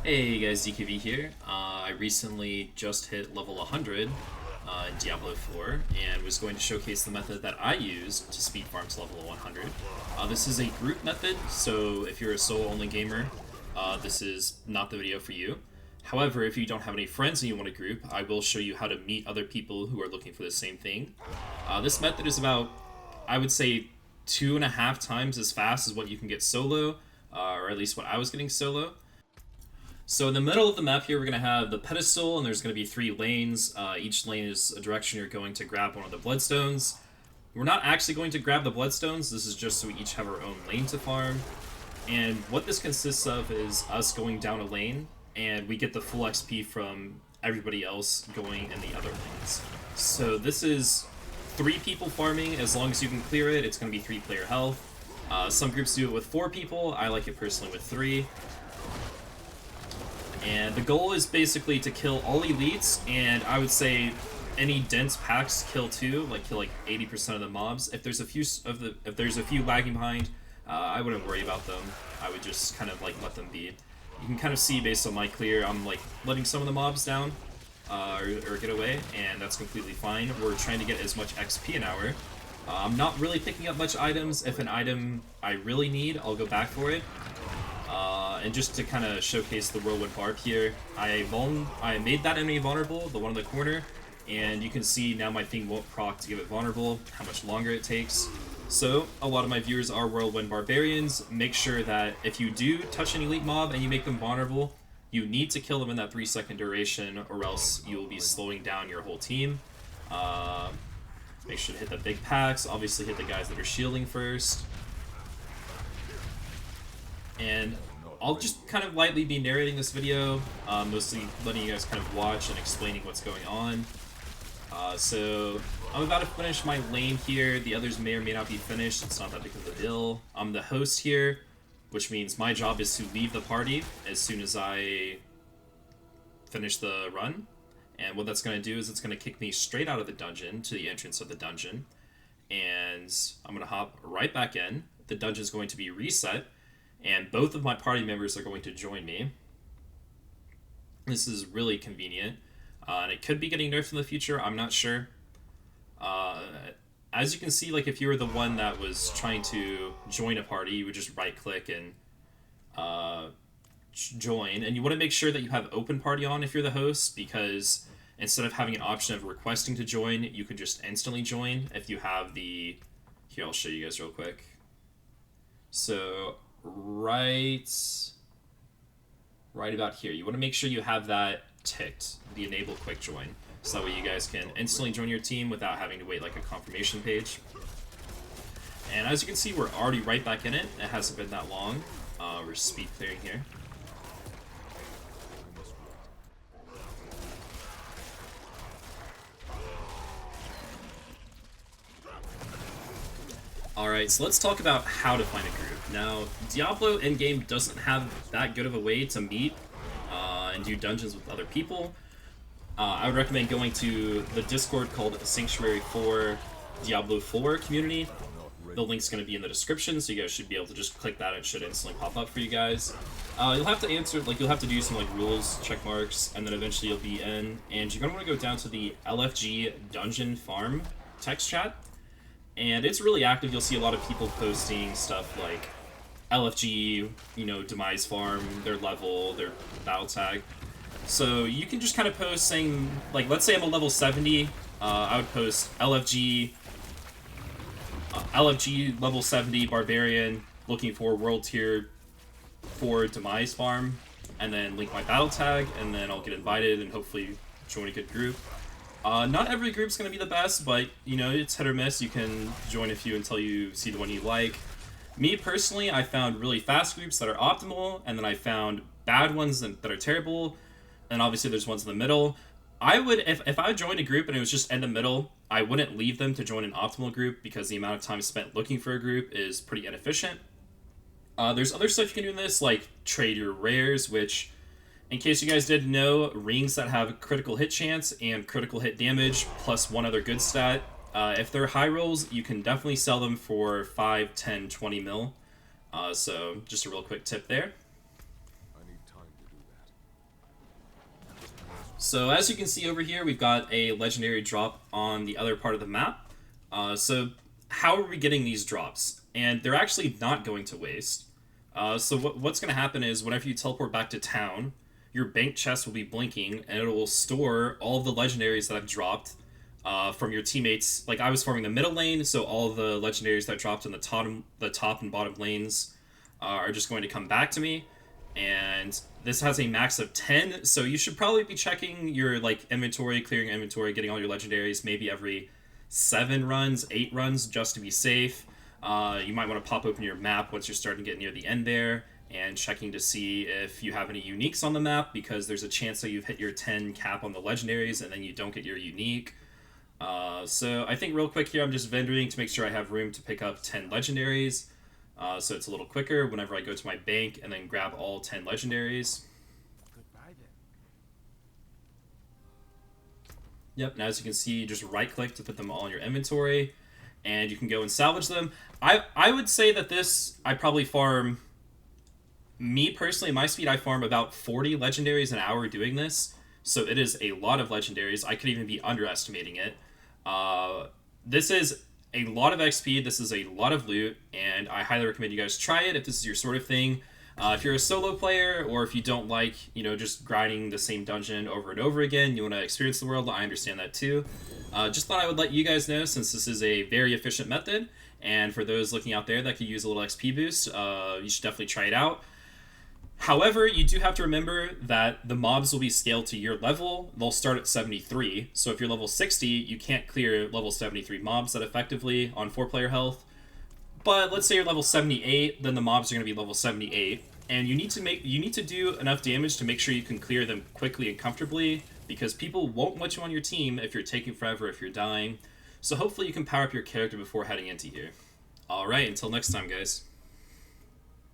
Hey guys, DKV here. I recently just hit level 100 in Diablo 4 and was going to showcase the method that I use to speed farm to level 100. This is a group method, so if you're a solo-only gamer, this is not the video for you. However, if you don't have any friends and you want to group, I will show you how to meet other people who are looking for the same thing. This method is about, I would say, 2.5 times as fast as what you can get solo, or at least what I was getting solo. So in the middle of the map here, we're going to have the pedestal, and there's going to be 3 lanes. Each lane is a direction you're going to grab one of the bloodstones. We're not actually going to grab the bloodstones. This is just so we each have our own lane to farm. And what this consists of is us going down a lane, and we get the full XP from everybody else going in the other lanes. So this is 3 people farming. As long as you can clear it, it's going to be 3-player health. Some groups do it with 4 people. I like it personally with 3. And the goal is basically to kill all elites, and I would say any dense packs kill too, kill 80% of the mobs. If there's a few lagging behind, I wouldn't worry about them. I would just kind of let them be. You can kind of see based on my clear, I'm letting some of the mobs down or get away, and that's completely fine. We're trying to get as much XP an hour. I'm not really picking up much items. If an item I really need, I'll go back for it. And just to kind of showcase the whirlwind barb here, I made that enemy vulnerable, the one in the corner, and you can see now my thing won't proc to give it vulnerable, how much longer it takes. So a lot of my viewers are whirlwind barbarians. Make sure that if you do touch an elite mob and you make them vulnerable, you need to kill them in that 3-second duration, or else you'll be slowing down your whole team. Make sure to hit the big packs, obviously hit the guys that are shielding first. And I'll just kind of lightly be narrating this video, mostly letting you guys kind of watch and explaining what's going on. So I'm about to finish my lane here. The others may or may not be finished. It's not that big of a deal. I'm the host here, which means my job is to leave the party as soon as I finish the run. And what that's going to do is it's going to kick me straight out of the dungeon to the entrance of the dungeon. And I'm going to hop right back in. The dungeon is going to be reset, and both of my party members are going to join me. This is really convenient, and it could be getting nerfed in the future, I'm not sure. As you can see, if you were the one that was trying to join a party, you would just right-click and join, and you want to make sure that you have open party on if you're the host, because instead of having an option of requesting to join, you can just instantly join if you have the... Here, I'll show you guys real quick. So right about here, you want to make sure you have that ticked, the enable quick join, so that way you guys can instantly join your team without having to wait a confirmation page. And as you can see, we're already right back in it. It hasn't been that long. We're speed clearing here. Alright, so let's talk about how to find a group. Now, Diablo endgame doesn't have that good of a way to meet and do dungeons with other people. I would recommend going to the Discord called Sanctuary 4 Diablo 4 community. The link's going to be in the description, so you guys should be able to just click that and it should instantly pop up for you guys. You'll have to answer, you'll have to do some rules, check marks, and then eventually you'll be in. And you're going to want to go down to the LFG Dungeon Farm text chat. And it's really active. You'll see a lot of people posting stuff like LFG, DEMISE farm, their level, their battle tag. So you can just kind of post saying, let's say I'm a level 70, I would post LFG level 70 barbarian looking for world tier 4 DEMISE farm, and then link my battle tag, and then I'll get invited and hopefully join a good group. Not every group's going to be the best, but, it's hit or miss. You can join a few until you see the one you like. Me, personally, I found really fast groups that are optimal, and then I found bad ones that are terrible, and obviously there's ones in the middle. I would, if I joined a group and it was just in the middle, I wouldn't leave them to join an optimal group, because the amount of time spent looking for a group is pretty inefficient. There's other stuff you can do in this, like trade your rares, which... In case you guys didn't know, rings that have critical hit chance and critical hit damage, plus one other good stat, if they're high rolls, you can definitely sell them for 5, 10, 20 mil. So just a real quick tip there. So as you can see over here, we've got a legendary drop on the other part of the map. So how are we getting these drops? And they're actually not going to waste. So what's going to happen is whenever you teleport back to town, your bank chest will be blinking, and it will store all of the legendaries that I've dropped from your teammates. Like, I was farming the middle lane, so all of the legendaries that dropped in the top and bottom lanes are just going to come back to me. And this has a max of 10, so you should probably be checking your like inventory, clearing inventory, getting all your legendaries maybe every 7 runs, 8 runs, just to be safe. You might want to pop open your map once you're starting to get near the end there, and checking to see if you have any uniques on the map, because there's a chance that you've hit your 10 cap on the legendaries and then you don't get your unique. So I think real quick here, I'm just vendoring to make sure I have room to pick up 10 legendaries. So it's a little quicker whenever I go to my bank and then grab all 10 legendaries. Goodbye then. Yep, and as you can see, you just right-click to put them all in your inventory, and you can go and salvage them. I would say that this, I probably farm... Me, personally, my speed, I farm about 40 legendaries an hour doing this, so it is a lot of legendaries. I could even be underestimating it. This is a lot of XP, this is a lot of loot, and I highly recommend you guys try it if this is your sort of thing. If you're a solo player, or if you don't like, just grinding the same dungeon over and over again, you want to experience the world, I understand that too. Just thought I would let you guys know, since this is a very efficient method, and for those looking out there that could use a little XP boost, you should definitely try it out. However, you do have to remember that the mobs will be scaled to your level. They'll start at 73, so if you're level 60, you can't clear level 73 mobs that effectively on 4-player health. But let's say you're level 78, then the mobs are going to be level 78, and you need to do enough damage to make sure you can clear them quickly and comfortably, because people won't want you on your team if you're taking forever, if you're dying. So hopefully you can power up your character before heading into here. Alright, until next time, guys.